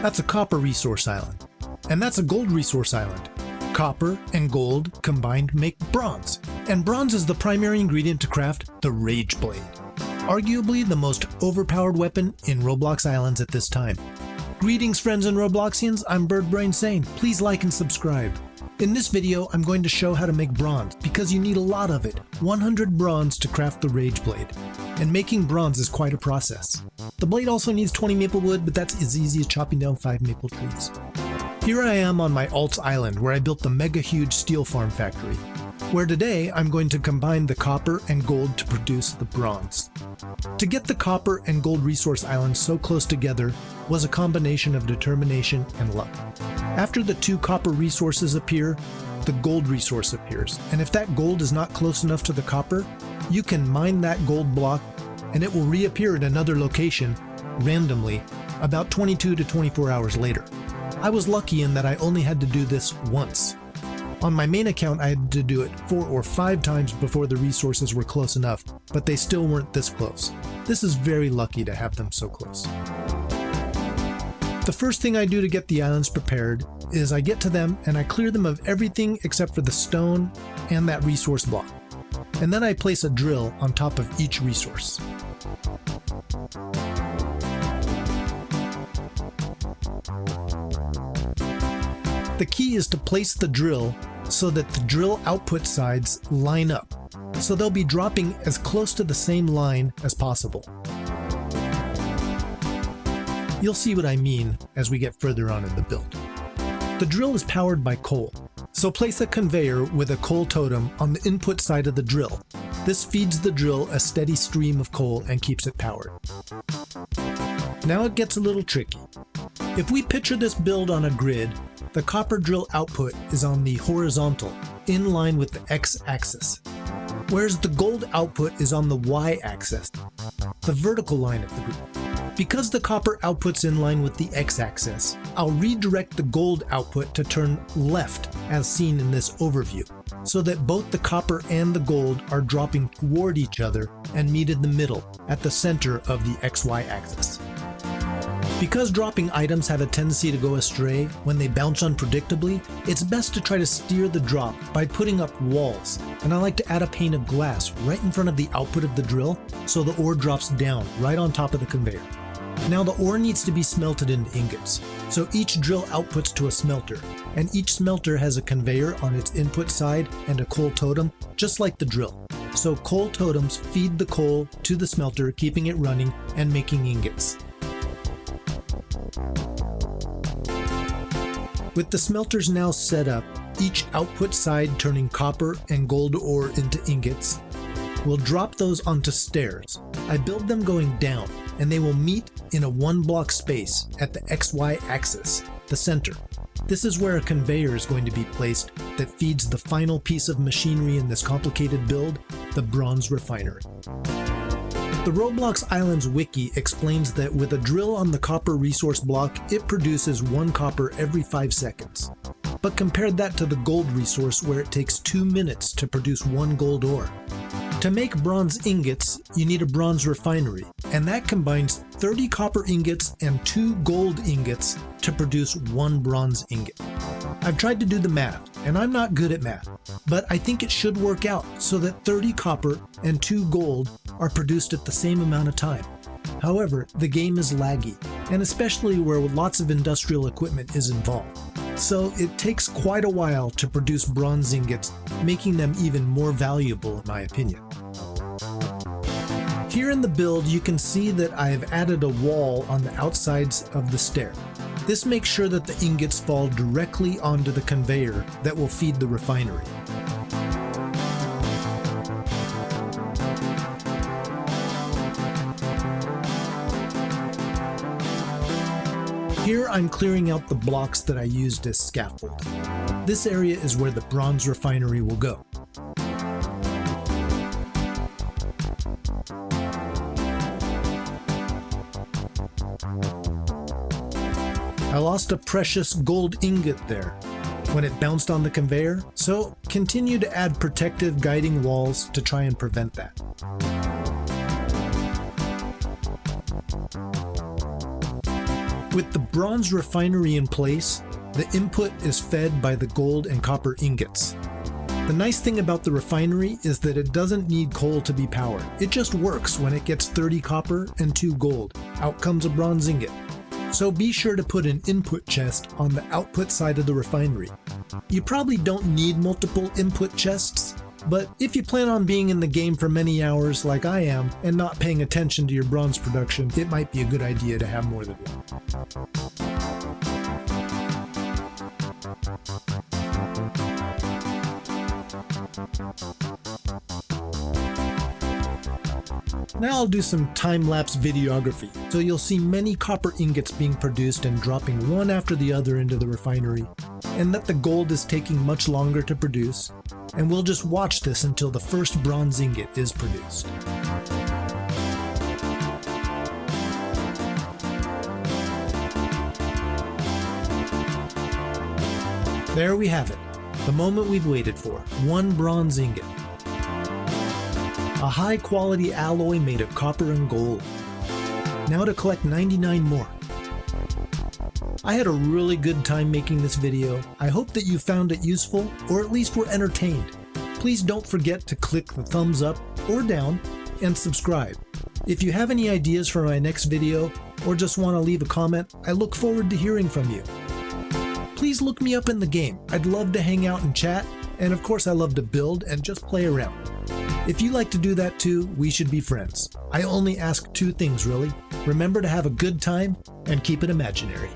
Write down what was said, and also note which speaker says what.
Speaker 1: That's a copper resource island. And that's a gold resource island. Copper and gold combined make bronze. And bronze is the primary ingredient to craft the Rage Blade. Arguably the most overpowered weapon in Roblox Islands at this time. Greetings friends and Robloxians, I'm birdbrainsane. Please like and subscribe. In this video, I'm going to show how to make bronze, because you need a lot of it, 100 bronze to craft the Rage Blade. And making bronze is quite a process. The blade also needs 20 maple wood, but that's as easy as chopping down 5 maple trees. Here I am on my Alt Island, where I built the mega huge steel farm factory, where today I'm going to combine the copper and gold to produce the bronze. To get the copper and gold resource islands so close together was a combination of determination and luck. After the 2 copper resources appear, the gold resource appears, and if that gold is not close enough to the copper, you can mine that gold block and it will reappear in another location randomly about 22 to 24 hours later. I was lucky in that I only had to do this once. On my main account, I had to do it 4 or 5 times before the resources were close enough, but they still weren't this close. This is very lucky to have them so close. The first thing I do to get the islands prepared is I get to them and I clear them of everything except for the stone and that resource block. And then I place a drill on top of each resource. The key is to place the drill so that the drill output sides line up, so they'll be dropping as close to the same line as possible. You'll see what I mean as we get further on in the build. The drill is powered by coal, so place a conveyor with a coal totem on the input side of the drill. This feeds the drill a steady stream of coal and keeps it powered. Now it gets a little tricky. If we picture this build on a grid, the copper drill output is on the horizontal, in line with the x-axis, whereas the gold output is on the y-axis, the vertical line of the grid. Because the copper output's in line with the x-axis, I'll redirect the gold output to turn left as seen in this overview, so that both the copper and the gold are dropping toward each other and meet in the middle at the center of the XY axis. Because dropping items have a tendency to go astray when they bounce unpredictably, it's best to try to steer the drop by putting up walls, and I like to add a pane of glass right in front of the output of the drill so the ore drops down right on top of the conveyor. Now the ore needs to be smelted into ingots, so each drill outputs to a smelter, and each smelter has a conveyor on its input side and a coal totem, just like the drill. So coal totems feed the coal to the smelter, keeping it running and making ingots. With the smelters now set up, each output side turning copper and gold ore into ingots, we'll drop those onto stairs. I build them going down, and they will meet in a 1-block space at the XY axis, the center. This is where a conveyor is going to be placed that feeds the final piece of machinery in this complicated build, the bronze refinery. The Roblox Islands wiki explains that with a drill on the copper resource block, it produces 1 copper every 5 seconds. But compare that to the gold resource where it takes 2 minutes to produce 1 gold ore. To make bronze ingots, you need a bronze refinery, and that combines 30 copper ingots and 2 gold ingots to produce 1 bronze ingot. I've tried to do the math, and I'm not good at math, but I think it should work out so that 30 copper and 2 gold are produced at the same amount of time. However, the game is laggy, and especially where lots of industrial equipment is involved. So it takes quite a while to produce bronze ingots, making them even more valuable in my opinion. Here in the build, you can see that I've added a wall on the outsides of the stair. This makes sure that the ingots fall directly onto the conveyor that will feed the refinery. Here I'm clearing out the blocks that I used as scaffold. This area is where the bronze refinery will go. I lost a precious gold ingot there when it bounced on the conveyor, so continue to add protective guiding walls to try and prevent that. With the bronze refinery in place, the input is fed by the gold and copper ingots. The nice thing about the refinery is that it doesn't need coal to be powered. It just works when it gets 30 copper and 2 gold. Out comes a bronze ingot. So be sure to put an input chest on the output side of the refinery. You probably don't need multiple input chests, but if you plan on being in the game for many hours like I am and not paying attention to your bronze production, it might be a good idea to have more than one. Now I'll do some time-lapse videography, so you'll see many copper ingots being produced and dropping one after the other into the refinery, and that the gold is taking much longer to produce, and we'll just watch this until the first bronze ingot is produced. There we have it, the moment we've waited for, one bronze ingot. A high-quality alloy made of copper and gold. Now to collect 99 more. I had a really good time making this video. I hope that you found it useful, or at least were entertained. Please don't forget to click the thumbs up or down and subscribe. If you have any ideas for my next video, or just want to leave a comment, I look forward to hearing from you. Please look me up in the game. I'd love to hang out and chat, and of course I love to build and just play around. If you like to do that too, we should be friends. I only ask 2 things really. Remember to have a good time and keep it imaginary.